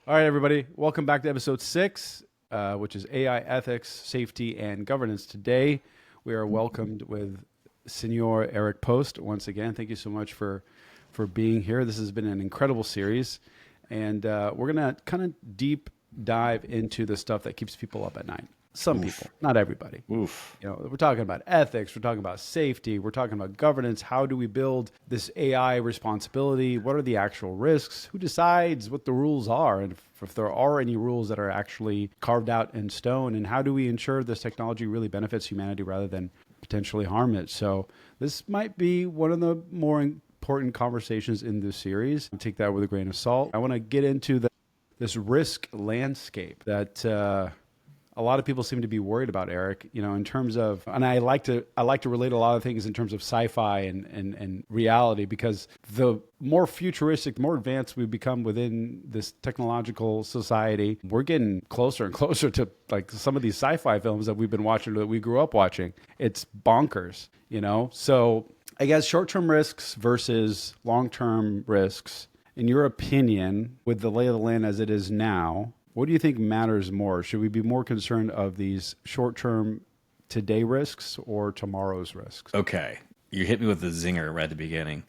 All right, everybody. Welcome back to episode 6, which is AI ethics, safety, and governance. Today, we are welcomed with Senor Eric Post. Once again, thank you so much for being here. This has been an incredible series, and we're going to kind of deep dive into the stuff that keeps people up at night. Some people, not everybody. You know, we're talking about ethics, we're talking about safety, we're talking about governance. How do we build this AI responsibility? What are the actual risks? Who decides what the rules are? And if there are any rules that are actually carved out in stone, and how do we ensure this technology really benefits humanity rather than potentially harm it? So this might be one of the more important conversations in this series. Take that with a grain of salt. I want to get into this risk landscape that a lot of people seem to be worried about, Eric, you know, in terms of, and I like to relate a lot of things in terms of sci-fi and reality, because the more futuristic, more advanced we become within this technological society, we're getting closer and closer to like some of these sci-fi films that we've been watching, that we grew up watching. It's bonkers, you know? So I guess short-term risks versus long-term risks, in your opinion, with the lay of the land as it is now, what do you think matters more? Should we be more concerned of these short-term today risks or tomorrow's risks? Okay. You hit me with the zinger right at the beginning.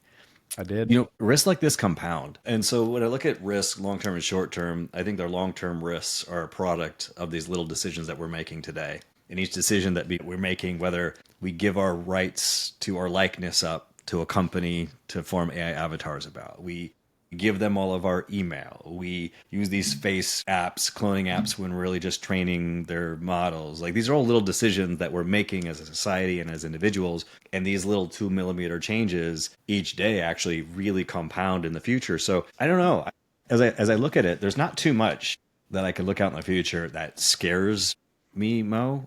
I did. You know, risks like this compound. And so when I look at risk, long-term and short-term, I think their long-term risks are a product of these little decisions that we're making today. And each decision that we're making, whether we give our rights to our likeness up to a company to form AI avatars about, we give them all of our email. We use these face apps, cloning apps, when we're really just training their models. Like, these are all little decisions that we're making as a society and as individuals. And these little 2mm changes each day actually really compound in the future. So I don't know. As I look at it, there's not too much that I could look out in the future that scares me, Mo.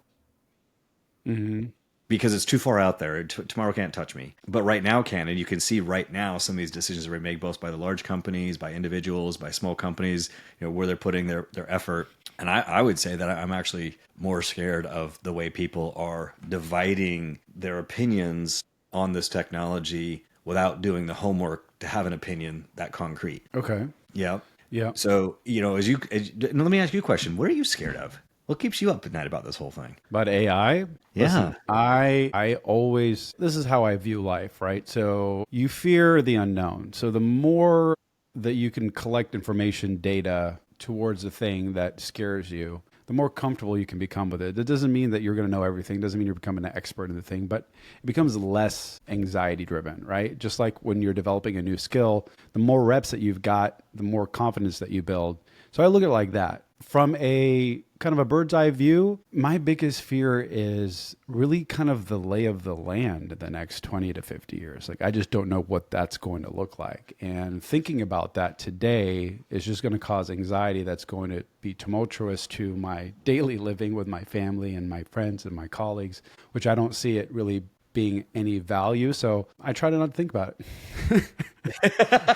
Mm-hmm. Because it's too far out there. Tomorrow can't touch me. But right now can. And you can see right now some of these decisions are made both by the large companies, by individuals, by small companies, you know, where they're putting their effort. And I would say that I'm actually more scared of the way people are dividing their opinions on this technology without doing the homework to have an opinion that concrete. Okay. Yeah. Yeah. So, you know, let me ask you a question. What are you scared of? What keeps you up at night about this whole thing? About AI? Yeah. Listen, I always, this is how I view life, right? So you fear the unknown. So the more that you can collect information, data towards the thing that scares you, the more comfortable you can become with it. That doesn't mean that you're going to know everything. It doesn't mean you're becoming an expert in the thing, but it becomes less anxiety driven, right? Just like when you're developing a new skill, the more reps that you've got, the more confidence that you build. So I look at it like that. From a kind of a bird's eye view, my biggest fear is really kind of the lay of the land in the next 20 to 50 years. Like, I just don't know what that's going to look like. And thinking about that today is just going to cause anxiety that's going to be tumultuous to my daily living with my family and my friends and my colleagues, which I don't see it really being any value. So I try to not think about it.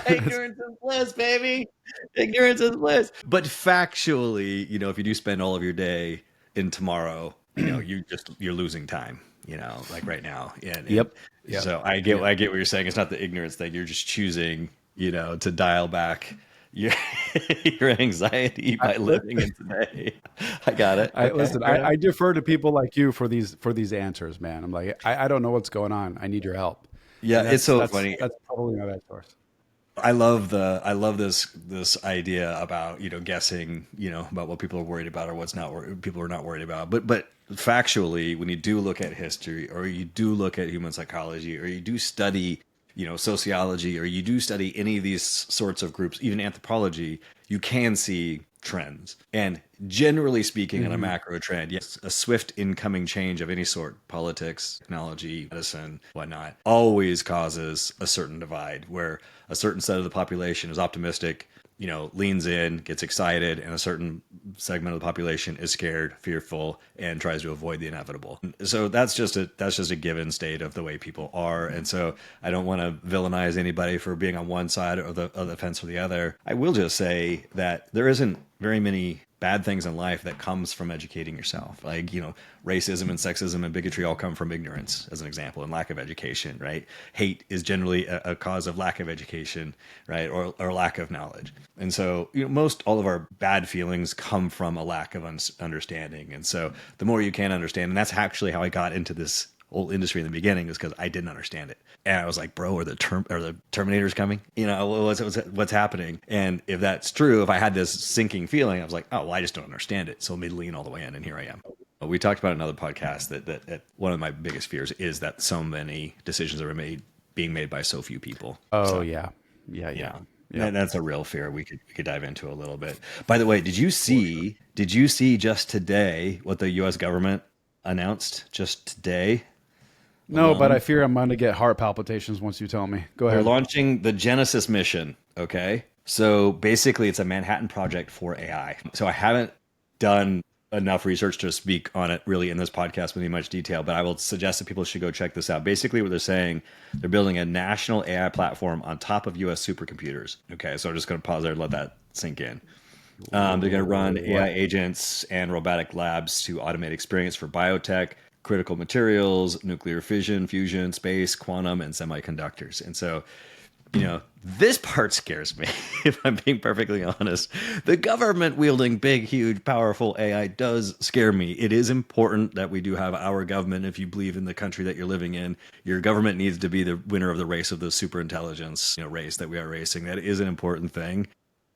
Ignorance is bliss, baby. Ignorance is bliss. But factually, you know, if you do spend all of your day in tomorrow, you know, you're losing time, you know, like right now. Yep. So I get what you're saying. It's not the ignorance thing. You're just choosing, you know, to dial back your your anxiety by living in today. I got it. Listen, I defer to people like you for these answers, man. I'm like, I don't know what's going on. I need your help. Yeah, it's so funny. That's totally my bad source. I love this idea about, you know, guessing, you know, about what people are worried about or what's not people are not worried about. But factually, when you do look at history, or you do look at human psychology, or you do study, you know, sociology, or you do study any of these sorts of groups, even anthropology, you can see trends. And generally speaking, on a macro trend, yes, a swift incoming change of any sort, politics, technology, medicine, whatnot, always causes a certain divide where a certain set of the population is optimistic, you know, leans in, gets excited, and a certain segment of the population is scared, fearful, and tries to avoid the inevitable. So that's just a given state of the way people are. And so I don't want to villainize anybody for being on one side of the fence or the other. I will just say that there isn't very many bad things in life that comes from educating yourself. Like, racism and sexism and bigotry all come from ignorance, as an example, and lack of education, right? Hate is generally a cause of lack of education, right? Or lack of knowledge. And so, most all of our bad feelings come from a lack of understanding. And so the more you can understand, and that's actually how I got into this whole industry in the beginning, is because I didn't understand it. And I was like, bro, are the Terminators coming? What's happening? And if that's true, if I had this sinking feeling, I was like, oh, well, I just don't understand it. So let me lean all the way in, and here I am. We talked about in another podcast that one of my biggest fears is that so many decisions are being made by so few people. Oh, So, yeah. That's a real fear we could dive into a little bit. By the way, did you see just today what the US government announced just today? No, but I fear I'm going to get heart palpitations once you tell me. Go They're ahead. launching the Genesis mission. Okay. So basically, it's a Manhattan Project for AI. So I haven't done enough research to speak on it really in this podcast with any much detail, but I will suggest that people should go check this out. Basically, what they're saying, they're building a national AI platform on top of US supercomputers. Okay. So I'm just going to pause there and let that sink in. They're going to run AI agents and robotic labs to automate experience for biotech, critical materials, nuclear fission, fusion, space, quantum, and semiconductors. And so, this part scares me, if I'm being perfectly honest. The government wielding big, huge, powerful AI does scare me. It is important that we do have our government. If you believe in the country that you're living in, your government needs to be the winner of the race of the super intelligence race that we are racing. That is an important thing.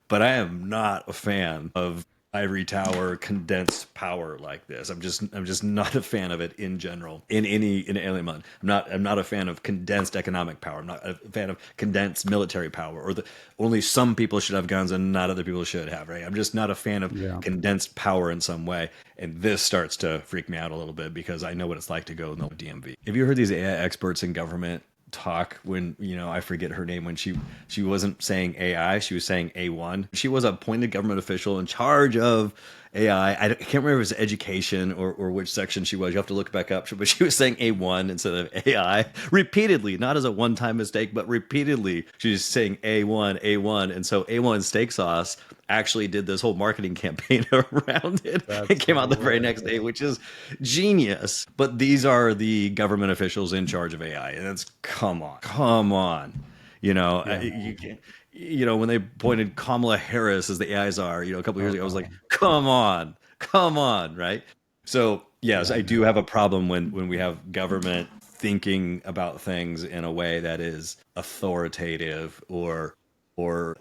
But I am not a fan of ivory tower condensed power like this. I'm just not a fan of it in general in alien mode. I'm not a fan of condensed economic power. I'm not a fan of condensed military power, or only some people should have guns and not other people should have, right? I'm just not a fan of condensed power in some way. And this starts to freak me out a little bit because I know what it's like to go in the DMV. Have you heard these AI experts in government talk when, I forget her name, when she wasn't saying AI, she was saying A1. She was a appointed government official in charge of AI. I can't remember if it was education or which section she was. You have to look back up. But she was saying A1 instead of AI repeatedly, not as a one-time mistake, but repeatedly. She was saying A1, A1. And so A1 Steak Sauce actually did this whole marketing campaign around it. It came out the very next day, which is genius. But these are the government officials in charge of AI. And it's, come on. You can't. When they appointed Kamala Harris as the AI czar, a couple of years ago, I was like, come on, right? So yes, I do have a problem when we have government thinking about things in a way that is authoritative or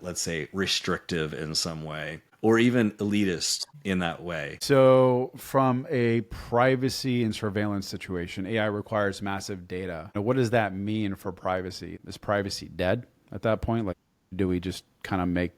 let's say restrictive in some way, or even elitist in that way. So from a privacy and surveillance situation, AI requires massive data. Now, what does that mean for privacy? Is privacy dead at that point? Like, do we just kind of make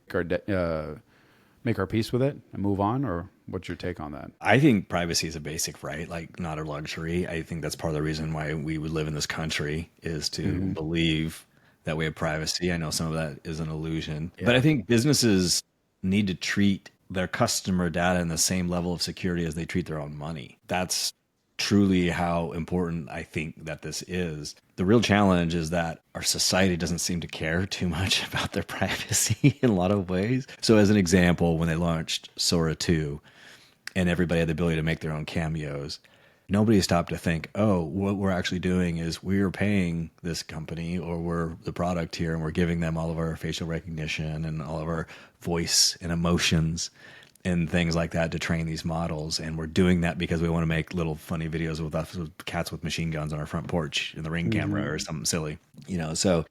our peace with it and move on, or what's your take on that? I think privacy is a basic right, like not a luxury. I think that's part of the reason why we would live in this country, is to believe that we have privacy. I know some of that is an illusion, but I think businesses need to treat their customer data in the same level of security as they treat their own money. That's truly how important I think that this is. The real challenge is that our society doesn't seem to care too much about their privacy in a lot of ways. So as an example, when they launched Sora 2 and everybody had the ability to make their own cameos, nobody stopped to think, oh, what we're actually doing is we're paying this company, or we're the product here, and we're giving them all of our facial recognition and all of our voice and emotions and things like that to train these models. And we're doing that because we want to make little funny videos with us with cats with machine guns on our front porch in the Ring camera or something silly, so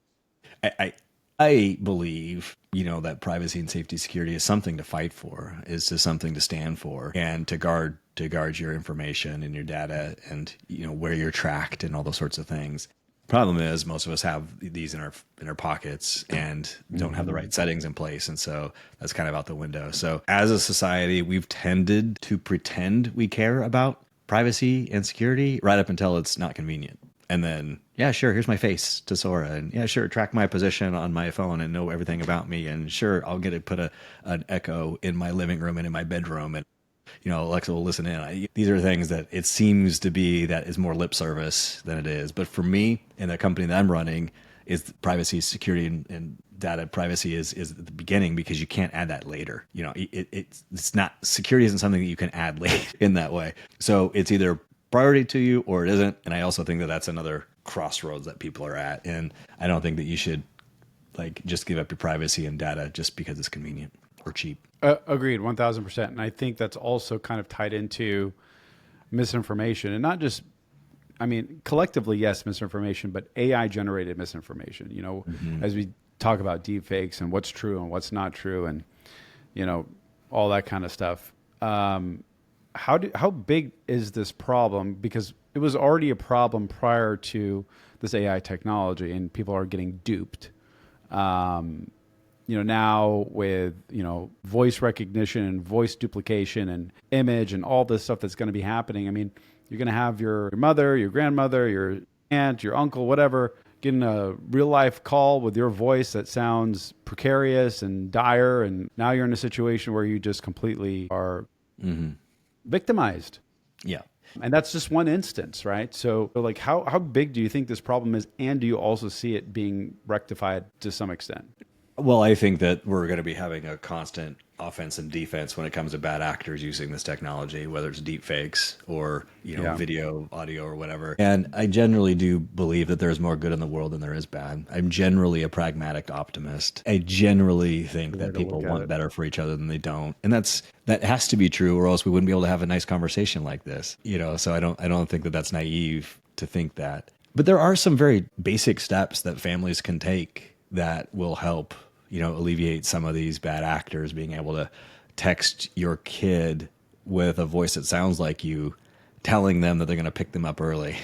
I believe, that privacy and safety security is something to fight for, is just something to stand for, and to guard your information and your data and, where you're tracked and all those sorts of things. Problem is, most of us have these in our pockets and don't have the right settings in place. And so that's kind of out the window. So as a society, we've tended to pretend we care about privacy and security right up until it's not convenient. And then, yeah, sure, here's my face to Sora. And yeah, sure, track my position on my phone and know everything about me. And sure, I'll get to put an Echo in my living room and in my bedroom. And, Alexa will listen in. These are things that it seems to be that is more lip service than it is. But for me and the company that I'm running, is privacy, security, and data privacy is at the beginning, because you can't add that later. You know, it's not, security isn't something that you can add late in that way. So it's either priority to you or it isn't. And I also think that that's another crossroads that people are at. And I don't think that you should like just give up your privacy and data just because it's convenient or cheap. Agreed, 1000%. And I think that's also kind of tied into misinformation, and not just, I mean, collectively, yes, misinformation, but AI generated misinformation, you know, as we talk about deepfakes and what's true and what's not true, and, you know, all that kind of stuff. How big is this problem? Because it was already a problem prior to this AI technology, and people are getting duped. You know, now with, you know, voice recognition and voice duplication and image and all this stuff that's going to be happening. I mean, you're going to have your mother, your grandmother, your aunt, your uncle, whatever, getting a real life call with your voice that sounds precarious and dire. And now you're in a situation where you just completely are victimized. Yeah. And that's just one instance, right? So like how big do you think this problem is? And do you also see it being rectified to some extent? Well, I think that we're going to be having a constant offense and defense when it comes to bad actors using this technology, whether it's deep fakes or, you know, video, audio, or whatever. And I generally do believe that there's more good in the world than there is bad. I'm generally a pragmatic optimist. I generally think that people want better for each other than they don't. And that has to be true, or else we wouldn't be able to have a nice conversation like this. You know, so I don't think that that's naive to think that. But there are some very basic steps that families can take that will help, you know, alleviate some of these bad actors being able to text your kid with a voice that sounds like you, telling them that they're going to pick them up early,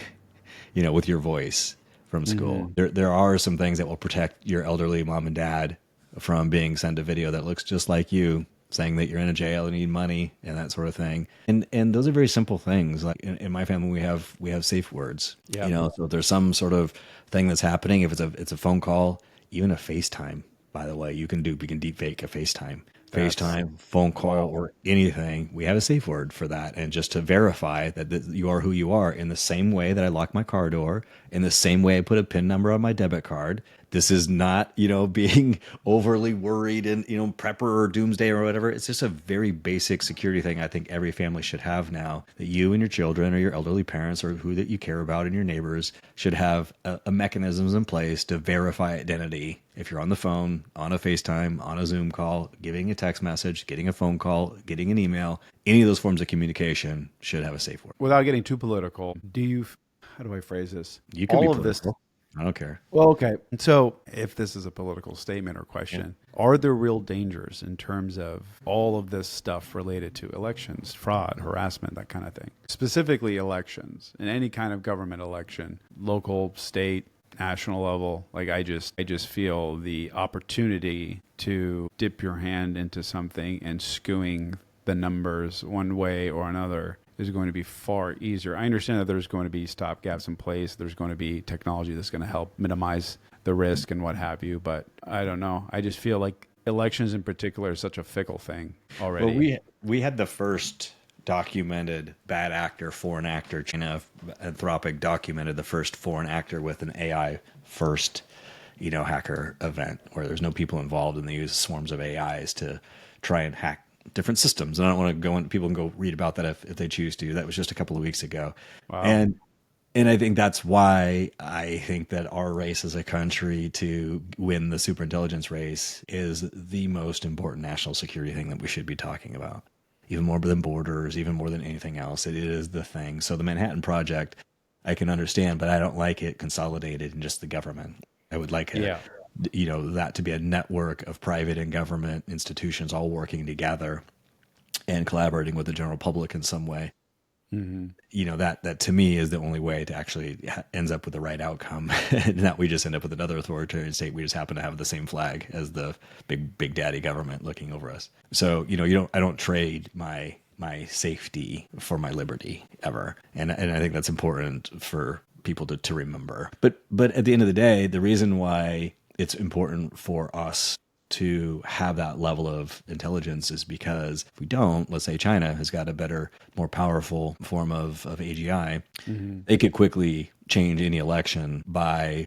you know, with your voice from school. There are some things that will protect your elderly mom and dad from being sent a video that looks just like you, saying that you're in a jail and need money and that sort of thing. And those are very simple things. Like in my family, we have safe words. You know, so if there's some sort of thing that's happening, if it's a phone call, even a FaceTime. By the way, we can deep fake a FaceTime, phone call, or anything. We have a safe word for that. And just to verify that you are who you are, in the same way that I lock my car door, in the same way I put a PIN number on my debit card. This is not, you know, being overly worried and, you know, prepper or doomsday or whatever. It's just a very basic security thing I think every family should have now, that you and your children or your elderly parents or who that you care about and your neighbors should have a mechanisms in place to verify identity. If you're on the phone, on a FaceTime, on a Zoom call, giving a text message, getting a phone call, getting an email, any of those forms of communication should have a safe word. Without getting too political, how do I phrase this? You can be political. I don't care. Well, okay. So if this is a political statement or question, are there real dangers in terms of all of this stuff related to elections, fraud, harassment, that kind of thing? Specifically elections, in any kind of government election, local, state, national level. Like I just feel the opportunity to dip your hand into something and skewing the numbers one way or another is going to be far easier. I understand that there's going to be stopgaps in place. There's going to be technology that's going to help minimize the risk and what have you. But I don't know. I just feel like elections in particular is such a fickle thing already. Well, we had the first documented bad actor, foreign actor. China, Anthropic documented the first foreign actor with an AI first, you know, hacker event where there's no people involved and they use swarms of AIs to try and hack different systems. And I don't want to go in, people can go read about that if they choose to. That was just a couple of weeks ago. Wow. And I think that's why I think that our race as a country to win the superintelligence race is the most important national security thing that we should be talking about. Even more than borders, even more than anything else. It is the thing. So the Manhattan Project, I can understand, but I don't like it consolidated in just the government. I would like you know, that to be a network of private and government institutions all working together and collaborating with the general public in some way. Mm-hmm. You know, that to me is the only way to actually ends up with the right outcome. And not we just end up with another authoritarian state. We just happen to have the same flag as the big daddy government looking over us. So, you know, I don't trade my safety for my liberty ever. And I think that's important for people to remember. But at the end of the day, the reason why it's important for us to have that level of intelligence is because if we don't, let's say China has got a better, more powerful form of AGI, they could quickly change any election by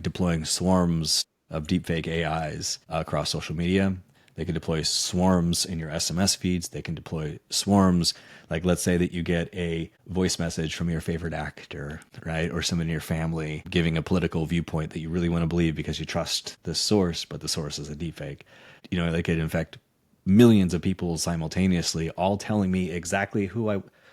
deploying swarms of deepfake AIs across social media. They can deploy swarms in your SMS feeds. They can deploy swarms. Like, let's say that you get a voice message from your favorite actor, right? Or someone in your family giving a political viewpoint that you really want to believe because you trust the source, but the source is a deepfake. They could infect millions of people simultaneously, all telling me exactly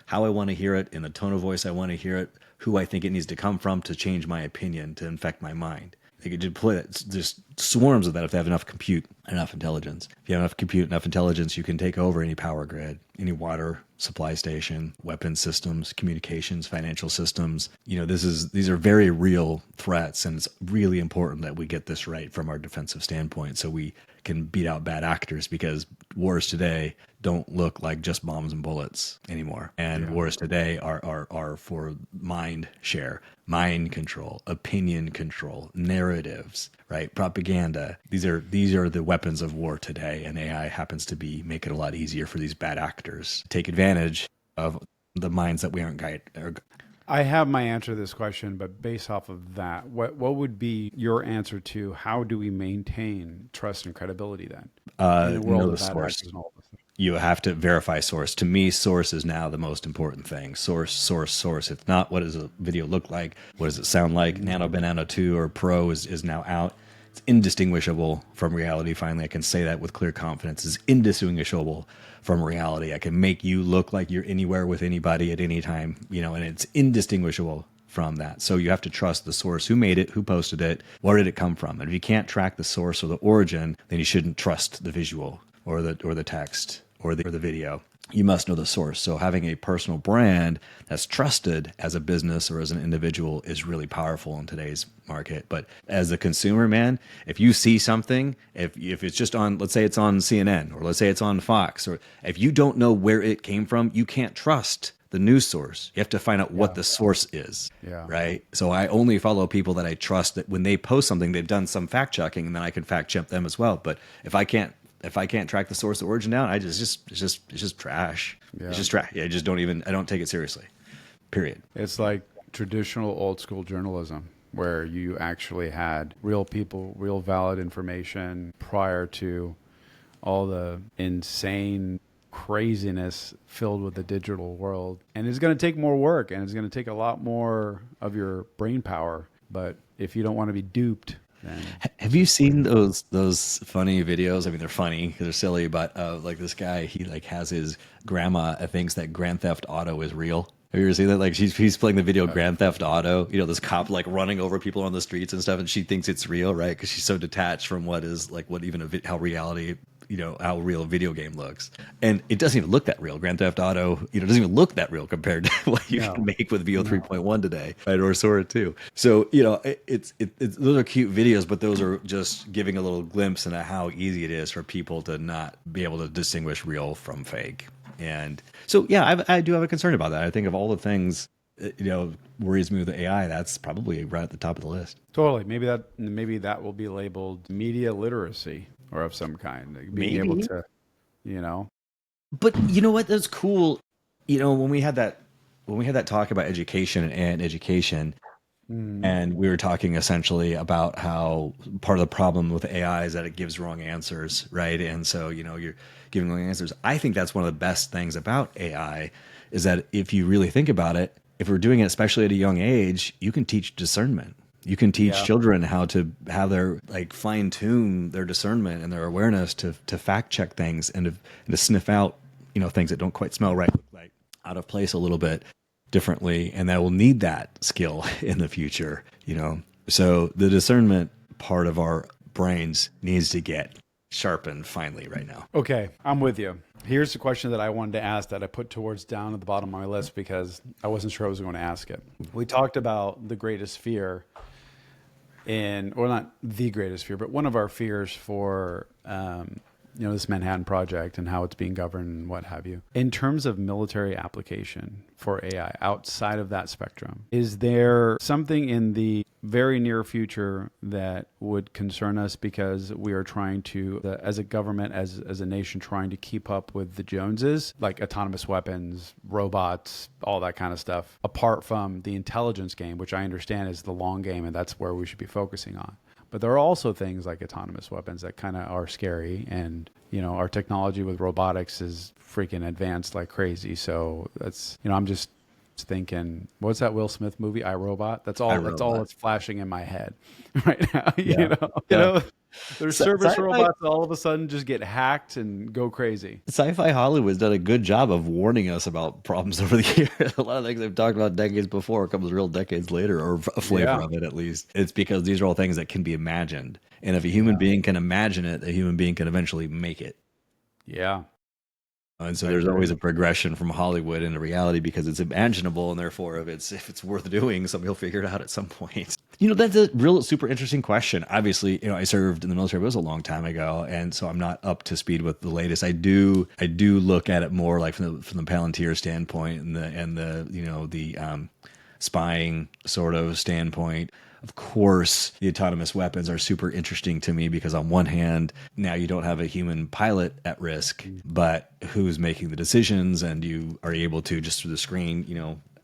how I want to hear it, in the tone of voice I want to hear it, who I think it needs to come from to change my opinion, to infect my mind. They could deploy that. There's swarms of that if they have enough compute, enough intelligence. If you have enough compute, enough intelligence, you can take over any power grid, any water supply station, weapons systems, communications, financial systems. These are very real threats, and it's really important that we get this right from our defensive standpoint so we can beat out bad actors, because wars today don't look like just bombs and bullets anymore. And wars today are for mind share, mind control, opinion control, narratives, right? Propaganda. These are the weapons of war today, and AI happens to make it a lot easier for these bad actors to take advantage of the minds that we aren't guided. I have my answer to this question, but based off of that, what would be your answer to how do we maintain trust and credibility then in the world Know the of bad source. actors and all this? You have to verify source. To me, source is now the most important thing. Source. It's not what does a video look like, what does it sound like. Nano Banana 2 or Pro is now out. It's indistinguishable from reality. Finally, I can say that with clear confidence. It's indistinguishable from reality. I can make you look like you're anywhere with anybody at any time, and it's indistinguishable from that. So you have to trust the source. Who made it? Who posted it? Where did it come from? And if you can't track the source or the origin, then you shouldn't trust the visual or the text or the video. You must know the source. So having a personal brand that's trusted as a business or as an individual is really powerful in today's market. But as a consumer, man, if you see something, if it's just on, let's say it's on CNN, or let's say it's on Fox, or if you don't know where it came from, you can't trust the news source. You have to find out what the source is, right? So I only follow people that I trust, that when they post something, they've done some fact checking, and then I can fact check them as well. But if I can't track the source, the origin down, it's just trash. Yeah. It's just trash. I don't take it seriously. Period. It's like traditional old school journalism, where you actually had real people, real valid information prior to all the insane craziness filled with the digital world. And it's going to take more work, and it's going to take a lot more of your brain power. But if you don't want to be duped, have you seen those funny videos? I mean, they're funny because they're silly, but like this guy, he has his grandma thinks that Grand Theft Auto is real. Have you ever seen that? Like he's playing the video Grand Theft Auto, this cop running over people on the streets and stuff, and she thinks it's real, right? Because she's so detached from what how reality, how real a video game looks. And it doesn't even look that real. Grand Theft Auto, doesn't even look that real compared to what you can make with VO 3.1 today, right? Or Sora 2. So, it's those are cute videos, but those are just giving a little glimpse into how easy it is for people to not be able to distinguish real from fake. And so, I do have a concern about that. I think of all the things, worries me with AI, that's probably right at the top of the list. Totally. Maybe that will be labeled media literacy or of some kind. Like being able to, But you know what? That's cool. When we had that talk about education, and we were talking essentially about how part of the problem with AI is that it gives wrong answers, right? And so, you're giving wrong answers. I think that's one of the best things about AI is that if you really think about it, if we're doing it, especially at a young age, you can teach discernment. You can teach children how to have their fine tune their discernment and their awareness to fact check things and to sniff out, things that don't quite smell right, look like out of place a little bit differently. And that will need that skill in the future, So the discernment part of our brains needs to get sharpened finally right now. Okay, I'm with you. Here's the question that I wanted to ask that I put towards down at the bottom of my list because I wasn't sure I was going to ask it. We talked about the greatest fear or not the greatest fear, but one of our fears for, this Manhattan Project and how it's being governed and what have you. In terms of military application for AI outside of that spectrum, is there something in the very near future that would concern us because we are trying to, as a government, as a nation, trying to keep up with the Joneses, like autonomous weapons, robots, all that kind of stuff, apart from the intelligence game, which I understand is the long game and that's where we should be focusing on. But there are also things like autonomous weapons that kind of are scary. And, our technology with robotics is freaking advanced like crazy. So that's, I'm just thinking, what's that Will Smith movie, I, Robot? That's all. That's all iRobot. that's flashing in my head right now. Yeah. You Yeah. know, there's service Sci-fi, robots that all of a sudden just get hacked and go crazy. sci-fi Hollywood's done a good job of warning us about problems over the years. A lot of things they've talked about decades before comes real decades later, or a flavor Yeah, of it at least. It's because these are all things that can be imagined. And if a human yeah, being can imagine it, a human being can eventually make it. yeah. And so I there's always agree. a progression from Hollywood into reality because it's imaginable, and therefore, if it's worth doing, somebody will figure it out at some point. That's a real super interesting question. Obviously, I served in the military, but it was a long time ago, and so I'm not up to speed with the latest. I do look at it more like from the Palantir standpoint and the spying sort of standpoint. Of course, the autonomous weapons are super interesting to me because on one hand, now you don't have a human pilot at risk, but who's making the decisions, and you are able to just through the screen,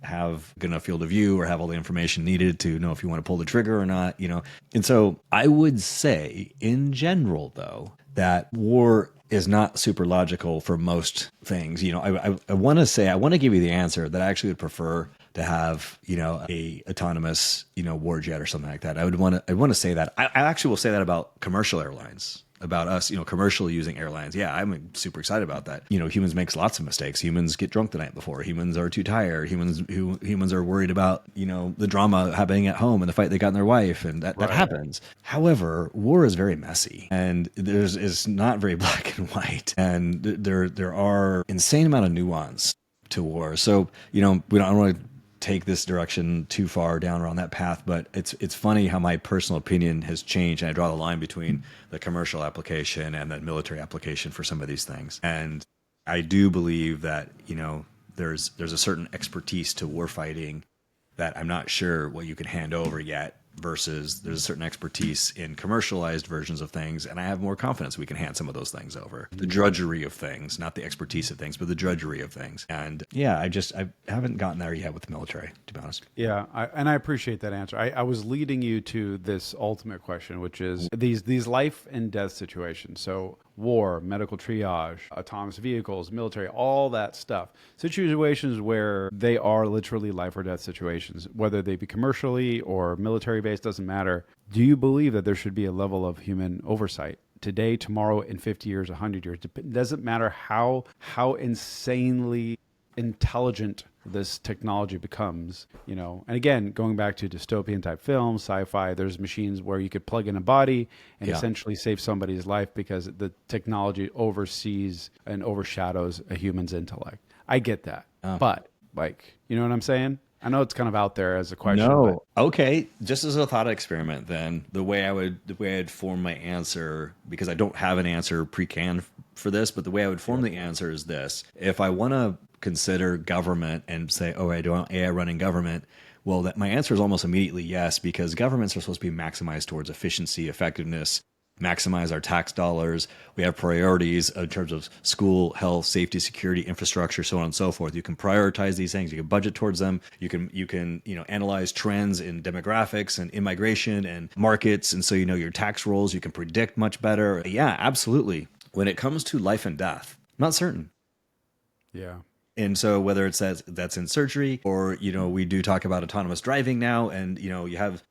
have good enough field of view or have all the information needed to know if you want to pull the trigger or not. And so I would say in general, though, that war is not super logical for most things. I want to say, I want to give you the answer that I actually would prefer to have, a autonomous, war jet or something like that. I want to say that. I actually will say that about commercial airlines, about us, commercial using airlines. Yeah, I'm super excited about that. Humans makes lots of mistakes. Humans get drunk the night before. Humans are too tired. Humans are worried about, the drama happening at home and the fight they got in their wife, and that Right. happens. However, war is very messy, and it's not very black and white, and there are insane amount of nuance to war. So, we don't want to take this direction too far down around that path, but it's funny how my personal opinion has changed, and I draw the line between the commercial application and the military application for some of these things. And I do believe that there's a certain expertise to warfighting that I'm not sure what you can hand over yet, versus there's a certain expertise in commercialized versions of things, and I have more confidence we can hand some of those things over. The drudgery of things, not the expertise of things, but the drudgery of things. And yeah, I haven't gotten there yet with the military, to be honest. Yeah, I appreciate that answer. I was leading you to this ultimate question, which is these life and death situations. So war, medical triage, autonomous vehicles, military, all that stuff. Situations where they are literally life or death situations, whether they be commercially or military based, doesn't matter. Do you believe that there should be a level of human oversight? Today, tomorrow, in 50 years, 100 years, doesn't matter how insanely intelligent this technology becomes, and again, going back to dystopian type films, sci-fi, there's machines where you could plug in a body and Yeah. essentially save somebody's life because the technology oversees and overshadows a human's intellect. I get that. But like, you know what I'm saying? I know it's kind of out there as a question, but No. Okay. Just as a thought experiment, then the way I'd form my answer, because I don't have an answer pre-canned for this, but the way I would form the answer is this: if I want to consider government and say, oh, I do want AI running government, well, that my answer is almost immediately yes, because governments are supposed to be maximized towards efficiency, effectiveness, maximize our tax dollars. We have priorities in terms of school, health, safety, security, infrastructure, so on and so forth. You can prioritize these things. You can budget towards them. You can analyze trends in demographics and immigration and markets, and so your tax rolls. You can predict much better. Yeah, absolutely. When it comes to life and death, I'm not certain. yeah. And so whether it's that's in surgery, or we do talk about autonomous driving now, and you have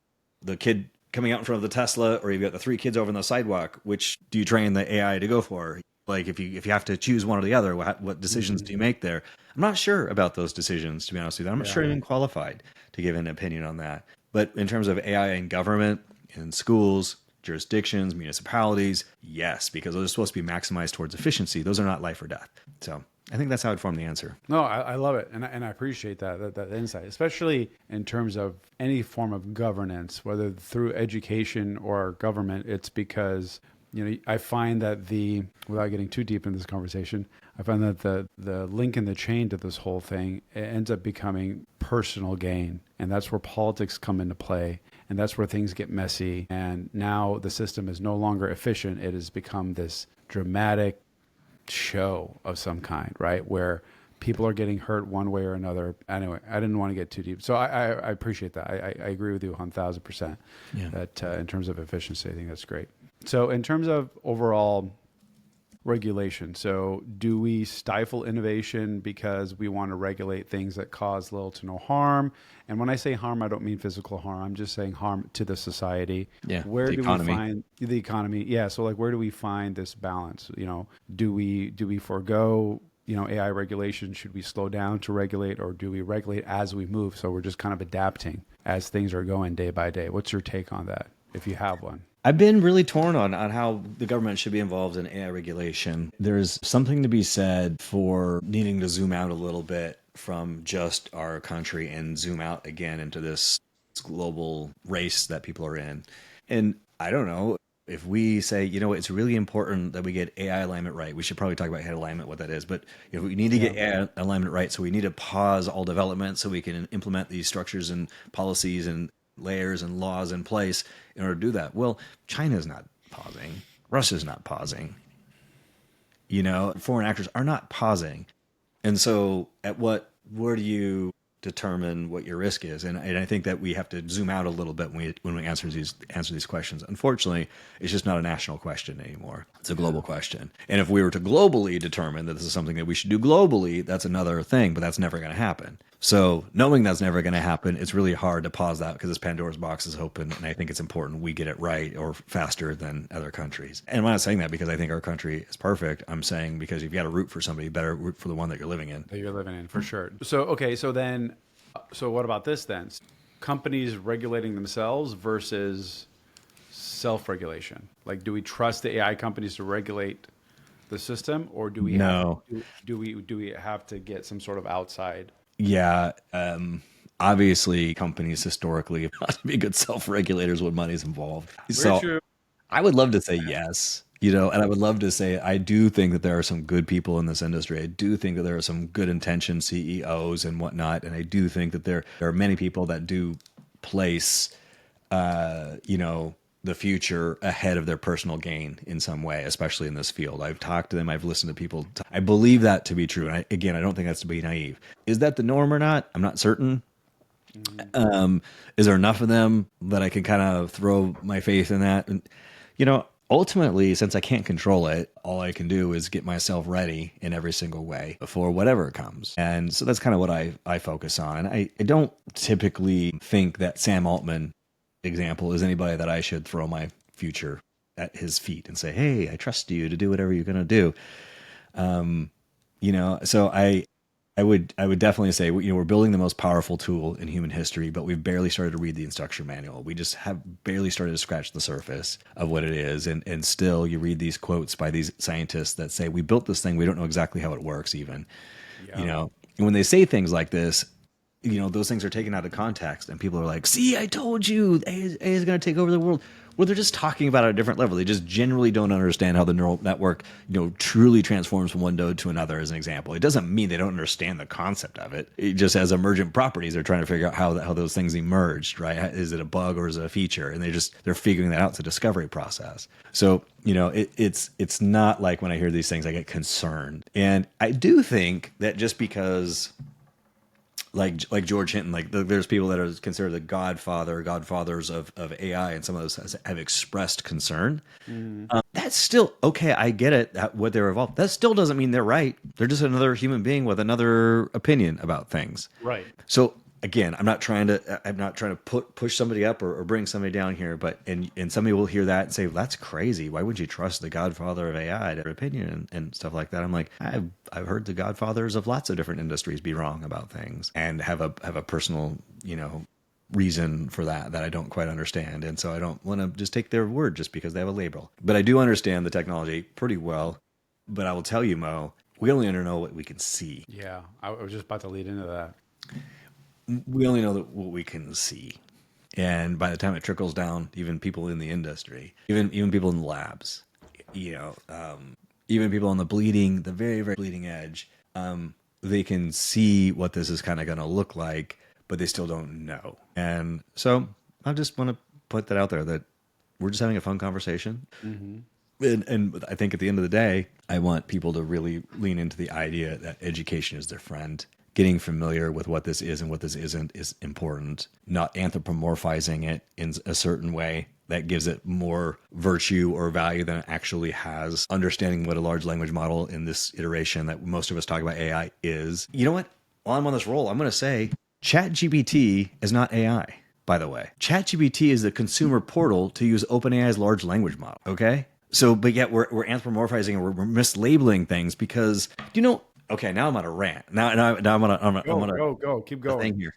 the kid coming out in front of the Tesla, or you've got the three kids over on the sidewalk. Which do you train the AI to go for? Like if you have to choose one or the other, what decisions do you make there? I'm not sure about those decisions, to be honest with you. I'm not sure I'm even qualified to give an opinion on that. But in terms of AI in government, in schools, jurisdictions, municipalities, yes, because those are supposed to be maximized towards efficiency. Those are not life or death. So I think that's how I'd form the answer. No, I love it, and I appreciate that insight, especially in terms of any form of governance, whether through education or government. It's because I find that without getting too deep in this conversation, I find that the link in the chain to this whole thing, it ends up becoming personal gain, and that's where politics come into play. And that's where things get messy. And now the system is no longer efficient. It has become this dramatic show of some kind, right? Where people are getting hurt one way or another. Anyway, I didn't want to get too deep. So I appreciate that. I agree with you 1,000%. Yeah. That in terms of efficiency, I think that's great. So in terms of overall regulation, so do we stifle innovation because we want to regulate things that cause little to no harm? And when I say harm, I don't mean physical harm. I'm just saying harm to the society. Yeah, Where the do economy. we find the economy? Yeah. So like, where do we find this balance? Do we forego, AI regulation? Should we slow down to regulate, or do we regulate as we move? So we're just kind of adapting as things are going day by day. What's your take on that, if you have one? I've been really torn on how the government should be involved in AI regulation. There's something to be said for needing to zoom out a little bit from just our country and zoom out again into this global race that people are in. And I don't know if we say, it's really important that we get AI alignment right. We should probably talk about head alignment, what that is. But we need to get AI alignment right. So we need to pause all development so we can implement these structures and policies and layers and laws in place in order to do that. Well, China's not pausing. Russia's not pausing. Foreign actors are not pausing. And so where do you determine what your risk is? And I think that we have to zoom out a little bit when we answer these questions. Unfortunately, it's just not a national question anymore. It's a global question. And if we were to globally determine that this is something that we should do globally, that's another thing, but that's never going to happen. So knowing that's never going to happen, it's really hard to pause that because this Pandora's box is open. And I think it's important we get it right or faster than other countries. And I'm not saying that because I think our country is perfect. I'm saying because you've got to root for somebody, better root for the one that you're living in. That you're living in, for sure. So, okay, so what about this then? Companies regulating themselves versus self-regulation. Like, do we trust the AI companies to regulate the system, or do we No. do we have to get some sort of outside? Yeah. Obviously, companies historically have not to be good self-regulators when money's involved. Very So true. I would love to say yes, and I would love to say I do think that there are some good people in this industry. I do think that there are some good intentioned CEOs and whatnot, and I do think that there are many people that do place, the future ahead of their personal gain in some way, especially in this field. I've talked to them. I've listened to people. I believe that to be true. And I don't think that's to be naive. Is that the norm or not? I'm not certain. Is there enough of them that I can kind of throw my faith in that? And, ultimately, since I can't control it, all I can do is get myself ready in every single way for whatever comes. And so that's kind of what I focus on. And I don't typically think that Sam Altman example is anybody that I should throw my future at his feet and say, hey, I trust you to do whatever you're going to do. So I would definitely say, we're building the most powerful tool in human history, but we've barely started to read the instruction manual. We just have barely started to scratch the surface of what it is. And still you read these quotes by these scientists that say, we built this thing. We don't know exactly how it works even, and when they say things like this, those things are taken out of context and people are like, see, I told you AI is going to take over the world. Well, they're just talking about it at a different level. They just generally don't understand how the neural network, truly transforms from one node to another, as an example. It doesn't mean they don't understand the concept of it. It just has emergent properties. They're trying to figure out how those things emerged, right? Is it a bug or is it a feature? And they're figuring that out. It's a discovery process. So, it's not like when I hear these things, I get concerned. And I do think that just because like George Hinton, there's people that are considered the godfathers of AI, and some of those have expressed concern. That's still okay. I get it. What they're evolved. That still doesn't mean they're right. They're just another human being with another opinion about things. Right. So again, I'm not trying to push somebody up or bring somebody down here, but and somebody will hear that and say, that's crazy. Why would you trust the godfather of AI to their opinion and stuff like that? I'm like, I've heard the godfathers of lots of different industries be wrong about things and have a personal, reason for that I don't quite understand. And so I don't want to just take their word just because they have a label. But I do understand the technology pretty well. But I will tell you, Mo, we only know what we can see. Yeah, I was just about to lead into that. We only know what we can see. And by the time it trickles down, even people in the industry, even people in the labs, even people on the very, very bleeding edge, they can see what this is kind of going to look like, but they still don't know. And so I just want to put that out there that we're just having a fun conversation. And I think at the end of the day, I want people to really lean into the idea that education is their friend. Getting familiar with what this is and what this isn't is important. Not anthropomorphizing it in a certain way that gives it more virtue or value than it actually has. Understanding what a large language model in this iteration that most of us talk about AI is. You know what? While I'm on this roll, I'm going to say ChatGPT is not AI, by the way. ChatGPT is the consumer portal to use OpenAI's large language model, okay? So, but yet we're anthropomorphizing and we're mislabeling things because, okay, now I'm on a rant. Now I'm Go. Keep a thing going. here.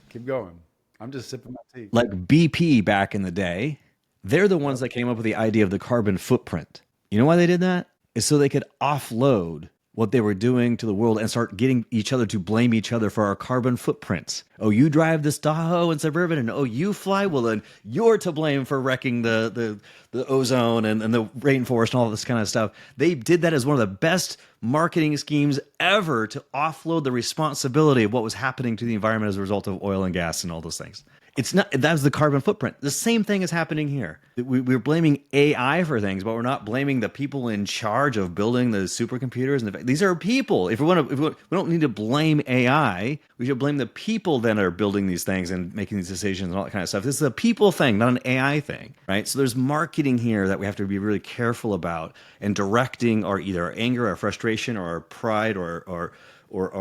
Keep going. I'm just sipping my tea. Like BP back in the day, they're the ones that came up with the idea of the carbon footprint. You know why they did that? Is so they could offload what they were doing to the world and start getting each other to blame each other for our carbon footprints. Oh, you drive this Tahoe and Suburban, and oh, you fly? Well, then you're to blame for wrecking the ozone and the rainforest and all this kind of stuff. They did that as one of the best marketing schemes ever to offload the responsibility of what was happening to the environment as a result of oil and gas and all those things. It's not, that's the carbon footprint. The same thing is happening here. We're blaming AI for things, but we're not blaming the people in charge of building the supercomputers. And these are people. If we don't need to blame AI. We should blame the people that are building these things and making these decisions and all that kind of stuff. This is a people thing, not an AI thing, right? So there's marketing here that we have to be really careful about and directing our either our anger, our frustration, or our pride, or what's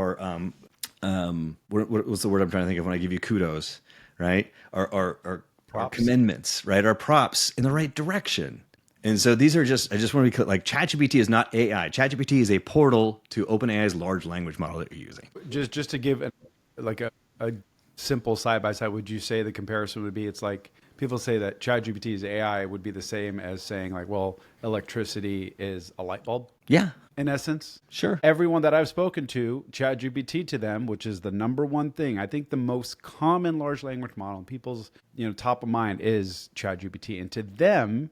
the word I'm trying to think of when I give you kudos? Right? Our commitments, right? Our props in the right direction. And so these are just, I just want to be clear, like ChatGPT is not AI. ChatGPT is a portal to OpenAI's large language model that you're using. Just to give a simple side by side, would you say the comparison would be it's like people say that ChatGPT is AI would be the same as saying like, well, electricity is a light bulb? Yeah. In essence, Sure. everyone that I've spoken to, ChatGPT to them, which is the number one thing, I think the most common large language model, people's top of mind is ChatGPT, and to them,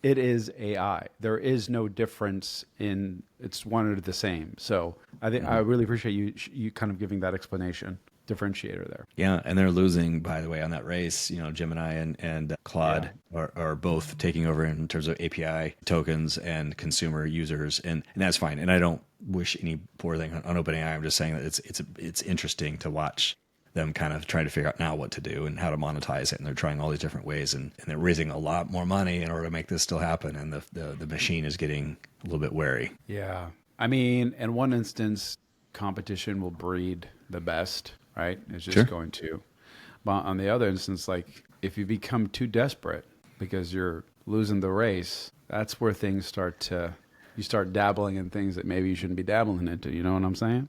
it is AI. There is no difference in it's one or the same. So I think I really appreciate you kind of giving that explanation. Differentiator there. Yeah, and they're losing, by the way, on that race. Gemini and Claude are both taking over in terms of API tokens and consumer users, and that's fine. And I don't wish any poor thing on OpenAI. I'm just saying that it's interesting to watch them kind of try to figure out now what to do and how to monetize it. And they're trying all these different ways, and they're raising a lot more money in order to make this still happen. And the machine is getting a little bit wary. Yeah, I mean, in one instance, competition will breed the best. Right? It's just going to. But on the other instance, like if you become too desperate because you're losing the race, that's where things you start dabbling in things that maybe you shouldn't be dabbling into. You know what I'm saying?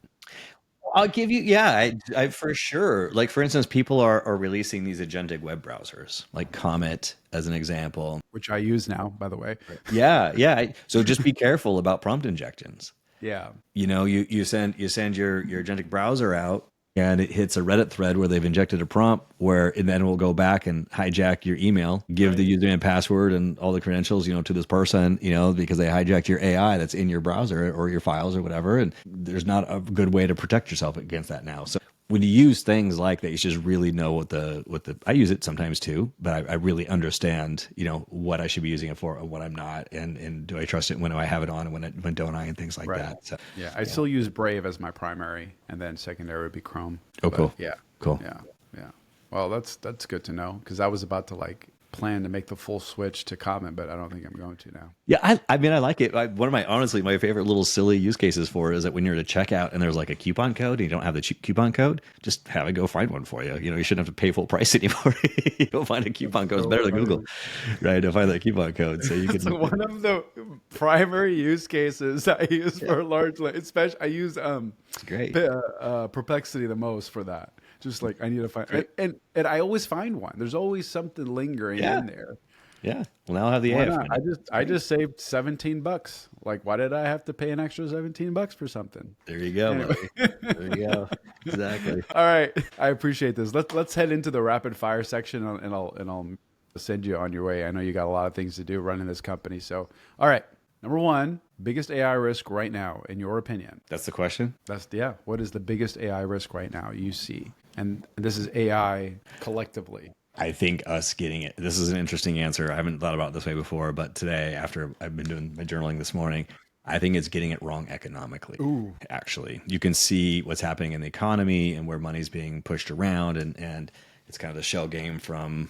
I'll give you, yeah, I for sure. Like for instance, people are releasing these agentic web browsers, like Comet as an example. Which I use now, by the way. Yeah. So just be careful about prompt injections. Yeah. You send your agentic browser out, and it hits a Reddit thread where they've injected a prompt and then it will go back and hijack your email, give the username and password and all the credentials, to this person, because they hijacked your AI that's in your browser or your files or whatever. And there's not a good way to protect yourself against that now. So when you use things like that, you should just really know what I use it sometimes too, but I really understand, what I should be using it for and what I'm not. And do I trust it? When do I have it on and when don't I, and things like that. So, yeah. I still use Brave as my primary, and then secondary would be Chrome. Oh, cool. Yeah. Cool. Yeah. Well, that's good to know, because I was about to plan to make the full switch to Comment, but I don't think I'm going to now. Yeah, I mean, I like it. One of my favorite little silly use cases for it is that when you're at a checkout and there's like a coupon code and you don't have the coupon code, just have it go find one for you. You shouldn't have to pay full price anymore. You go find a coupon code. It's better than Google, right? To find that coupon code, so you can. So one of the primary use cases I use for large, especially I use great. Perplexity the most for that. Just like I need to find, and I always find one. There's always something lingering in there. Yeah. Well, now I have the AI. I just saved $17. Like, why did I have to pay an extra $17 for something? There you go, anyway. There you go. Exactly. All right. I appreciate this. Let's head into the rapid fire section, and I'll send you on your way. I know you got a lot of things to do running this company. So, all right. Number one, biggest AI risk right now, in your opinion? That's the question? What is the biggest AI risk right now you see? And this is AI collectively. I think us getting it. This is an interesting answer. I haven't thought about it this way before, but today, after I've been doing my journaling this morning, I think it's getting it wrong economically. Ooh. Actually, you can see what's happening in the economy and where money's being pushed around, and it's kind of the shell game from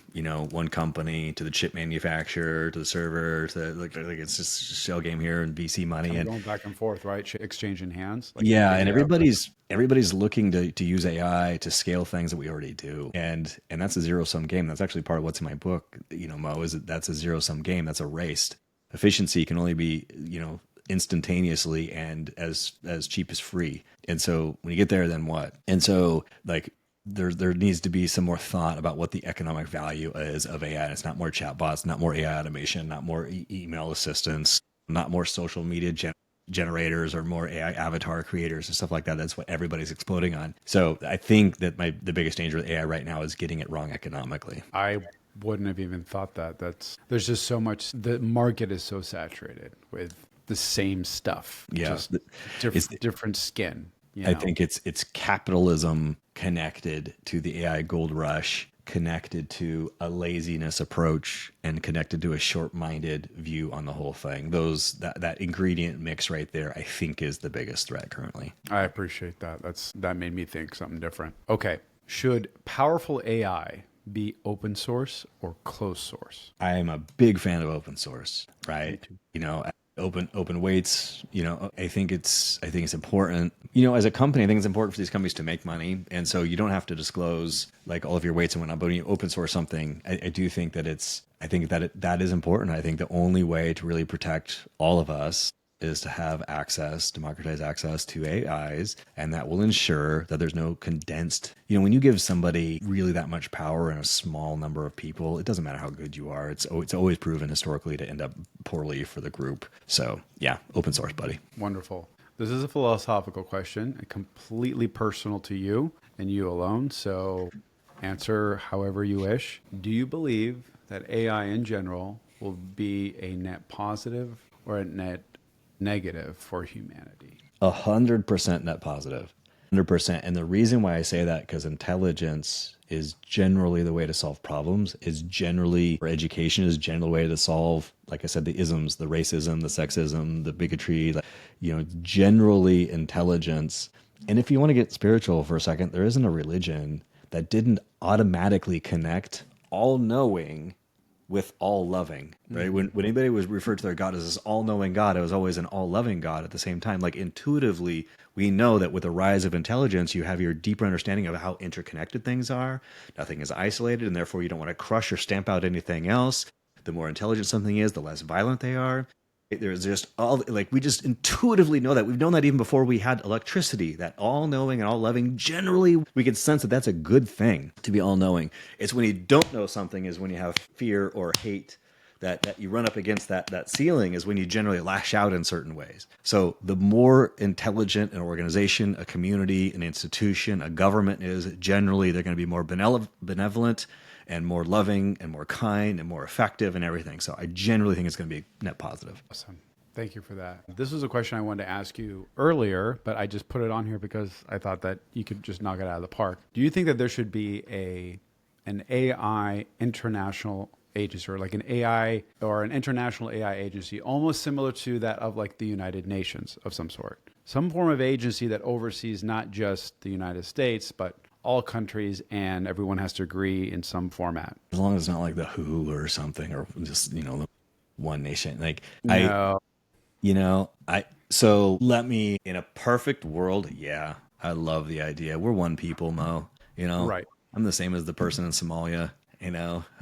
one company to the chip manufacturer to the server to like it's just a shell game here and VC money Kind of and going back and forth, right? Exchanging hands. Like yeah, and NVIDIA. everybody's looking to use AI to scale things that we already do, and that's a zero sum game. That's actually part of what's in my book. Mo, is that that's a zero sum game. That's a race. Efficiency can only be instantaneously and as cheap as free. And so when you get there, then what? And so like there needs to be some more thought about what the economic value is of AI. And it's not more chatbots, not more AI automation, not more email assistants, not more social media generators or more AI avatar creators and stuff like that. That's what everybody's exploding on. So I think that the biggest danger with AI right now is getting it wrong economically. I wouldn't have even thought that. There's just so much. The market is so saturated with the same stuff. Yeah, Just different skin. I think it's capitalism connected to the AI gold rush, connected to a laziness approach, and connected to a short-minded view on the whole thing. That ingredient mix right there, I think, is the biggest threat currently. I appreciate that. That made me think something different. Okay, should powerful AI be open source or closed source? I am a big fan of open source, right? Open weights, I think it's important. As a company, I think it's important for these companies to make money. And so you don't have to disclose like all of your weights and whatnot, but when you open source something, I do think that that is important. I think the only way to really protect all of us is to have democratized access to AIs, and that will ensure that there's no condensed, when you give somebody really that much power in a small number of people, it doesn't matter how good you are. It's always proven historically to end up poorly for the group. So yeah, open source, buddy. Wonderful. This is a philosophical question, completely personal to you and you alone. So answer however you wish. Do you believe that AI in general will be a net positive or a net negative for humanity? 100% net positive. 100%. And the reason why I say that, because intelligence is generally the way to solve problems, or education is generally the way to solve, like I said, the isms, the racism, the sexism, the bigotry, generally intelligence. And if you want to get spiritual for a second, there isn't a religion that didn't automatically connect all knowing with all loving, right? When anybody was referred to their God as this all-knowing God, it was always an all-loving God at the same time. Like intuitively, we know that with the rise of intelligence, you have your deeper understanding of how interconnected things are. Nothing is isolated, and therefore you don't want to crush or stamp out anything else. The more intelligent something is, the less violent they are. There's just we just intuitively know that. We've known that even before we had electricity, that all knowing and all loving, generally we can sense that that's a good thing to be all knowing. It's when you don't know something is when you have fear or hate that you run up against that ceiling is when you generally lash out in certain ways. So the more intelligent an organization, a community, an institution, a government is, generally they're going to be more benevolent and more loving and more kind and more effective and everything. So I generally think it's going to be net positive. Awesome. Thank you for that. This was a question I wanted to ask you earlier, but I just put it on here because I thought that you could just knock it out of the park. Do you think that there should be an AI international agency, or like an AI or an international AI agency, almost similar to that of like the United Nations of some sort? Some form of agency that oversees not just the United States, but all countries, and everyone has to agree in some format. As long as it's not like the WHO or something, or just, one nation. No. So let me, in a perfect world, yeah, I love the idea. We're one people, Mo, Right. I'm the same as the person in Somalia,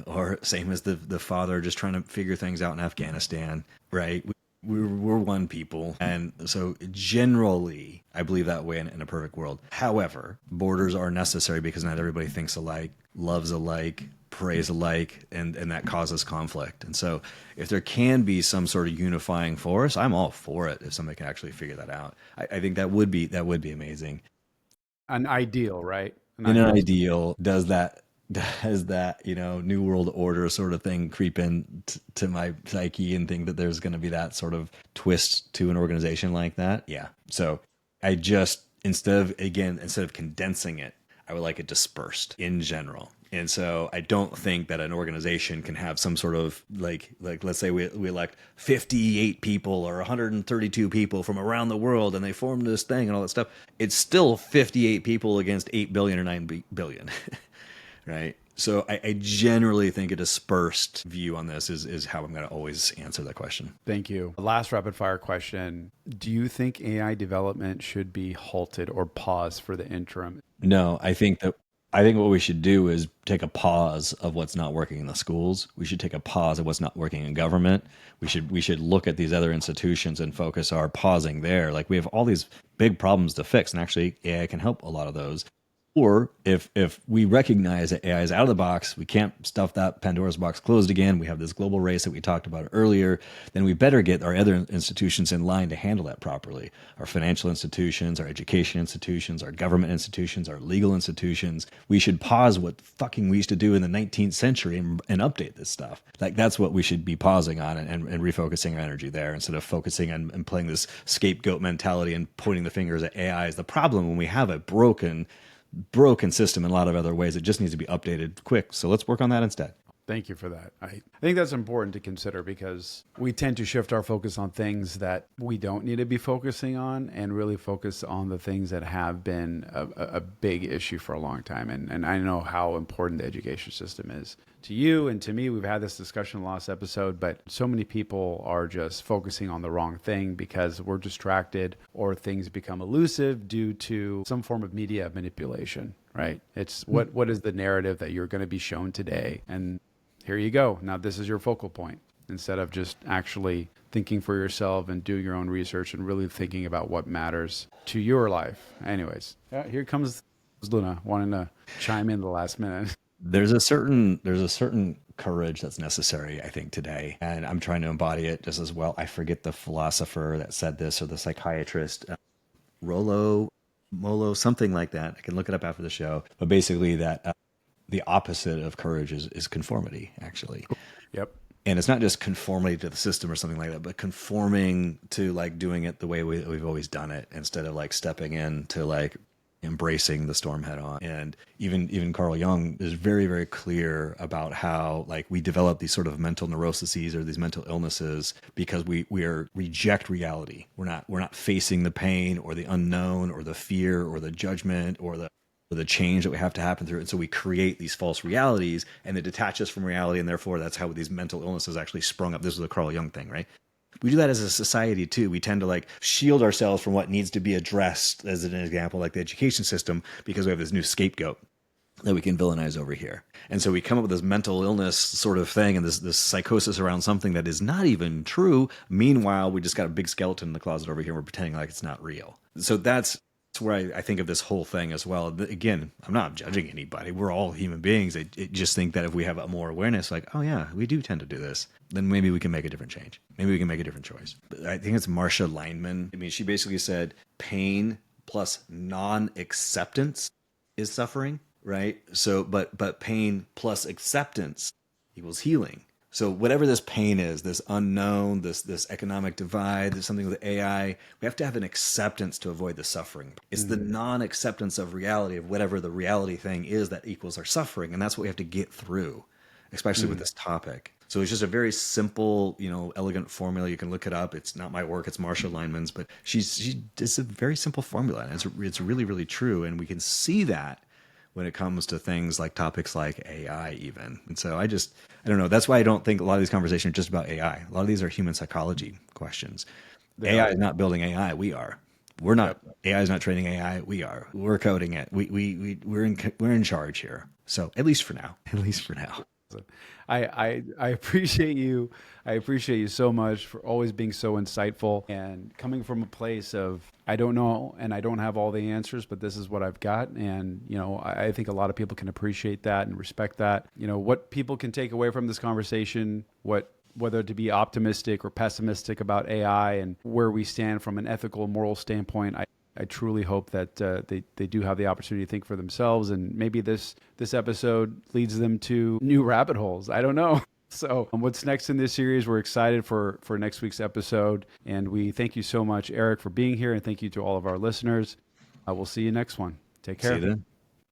or same as the father just trying to figure things out in Afghanistan, right? We're one people. And so generally, I believe that way in a perfect world. However, borders are necessary because not everybody thinks alike, loves alike, prays alike, and that causes conflict. And so if there can be some sort of unifying force, I'm all for it if somebody can actually figure that out. I think that would be amazing. An ideal, right? In an ideal, does that new world order sort of thing creep in to my psyche and think that there's going to be that sort of twist to an organization like that? Yeah. So I just, instead of condensing it, I would like it dispersed in general. And so I don't think that an organization can have some sort of let's say we elect 58 people or 132 people from around the world and they form this thing and all that stuff. It's still 58 people against 8 billion or 9 billion, right? So I generally think a dispersed view on this is how I'm going to always answer that question. Thank you. Last rapid fire question. Do you think AI development should be halted or paused for the interim? No, I think what we should do is take a pause of what's not working in the schools. We should take a pause of what's not working in government. We should look at these other institutions and focus our pausing there. Like we have all these big problems to fix, and actually AI can help a lot of those. Or if we recognize that AI is out of the box, we can't stuff that Pandora's box closed again. We have this global race that we talked about earlier. Then we better get our other institutions in line to handle that properly. Our financial institutions, our education institutions, our government institutions, our legal institutions. We should pause what fucking we used to do in the 19th century and update this stuff. Like that's what we should be pausing on and refocusing our energy there instead of focusing on and playing this scapegoat mentality and pointing the fingers at AI as the problem when we have a broken system in a lot of other ways. It just needs to be updated quick. So let's work on that instead. Thank you for that. I think that's important to consider because we tend to shift our focus on things that we don't need to be focusing on and really focus on the things that have been a big issue for a long time. And I know how important the education system is to you and to me. We've had this discussion in the last episode, but so many people are just focusing on the wrong thing because we're distracted or things become elusive due to some form of media manipulation, right? It's what is the narrative that you're going to be shown today? And here you go. Now this is your focal point instead of just actually thinking for yourself and do your own research and really thinking about what matters to your life. Anyways, here comes Luna wanting to chime in the last minute. There's a certain courage that's necessary, I think, today, and I'm trying to embody it just as well. I forget the philosopher that said this or the psychiatrist, Molo, something like that. I can look it up after the show, but basically that the opposite of courage is conformity, actually. Yep. And it's not just conformity to the system or something like that, but conforming to like doing it the way we've always done it instead of like stepping in to like embracing the storm head on. And even Carl Jung is very, very clear about how like we develop these sort of mental neuroses or these mental illnesses because we reject reality. We're not facing the pain or the unknown or the fear or the judgment or the change that we have to happen through. And so we create these false realities and they detach us from reality. And therefore that's how these mental illnesses actually sprung up. This is a Carl Jung thing, right? We do that as a society too. We tend to like shield ourselves from what needs to be addressed, as an example, like the education system, because we have this new scapegoat that we can villainize over here. And so we come up with this mental illness sort of thing and this psychosis around something that is not even true. Meanwhile, we just got a big skeleton in the closet over here. We're pretending like it's not real. So that's where I think of this whole thing as well. Again, I'm not judging anybody. We're all human beings. I just think that if we have more awareness, like, oh yeah, we do tend to do this, then maybe we can make a different change. Maybe we can make a different choice. But I think it's Marsha Lineman. I mean, she basically said pain plus non-acceptance is suffering, right? So, but pain plus acceptance equals healing. So whatever this pain is, this unknown, this economic divide, there's something with AI, we have to have an acceptance to avoid the suffering. It's the non-acceptance of reality, of whatever the reality thing is, that equals our suffering. And that's what we have to get through, especially with this topic. So it's just a very simple, elegant formula. You can look it up. It's not my work. It's Marsha Lineman's, but it's a very simple formula. And it's really, really true. And we can see that when it comes to things like topics like AI even. And so I don't know. That's why I don't think a lot of these conversations are just about AI. A lot of these are human psychology questions. AI is not building AI. We are. We're not. Yep. AI is not training AI. We are. We're coding it. We're in charge here. So at least for now. At least for now. I appreciate you. I appreciate you so much for always being so insightful and coming from a place of, I don't know, and I don't have all the answers, but this is what I've got. And, I think a lot of people can appreciate that and respect that. What people can take away from this conversation, whether to be optimistic or pessimistic about AI and where we stand from an ethical, moral standpoint, I truly hope that they do have the opportunity to think for themselves, and maybe this episode leads them to new rabbit holes. I don't know. So what's next in this series? We're excited for next week's episode, and we thank you so much, Eric, for being here, and thank you to all of our listeners. We'll see you next one. Take care. See you then.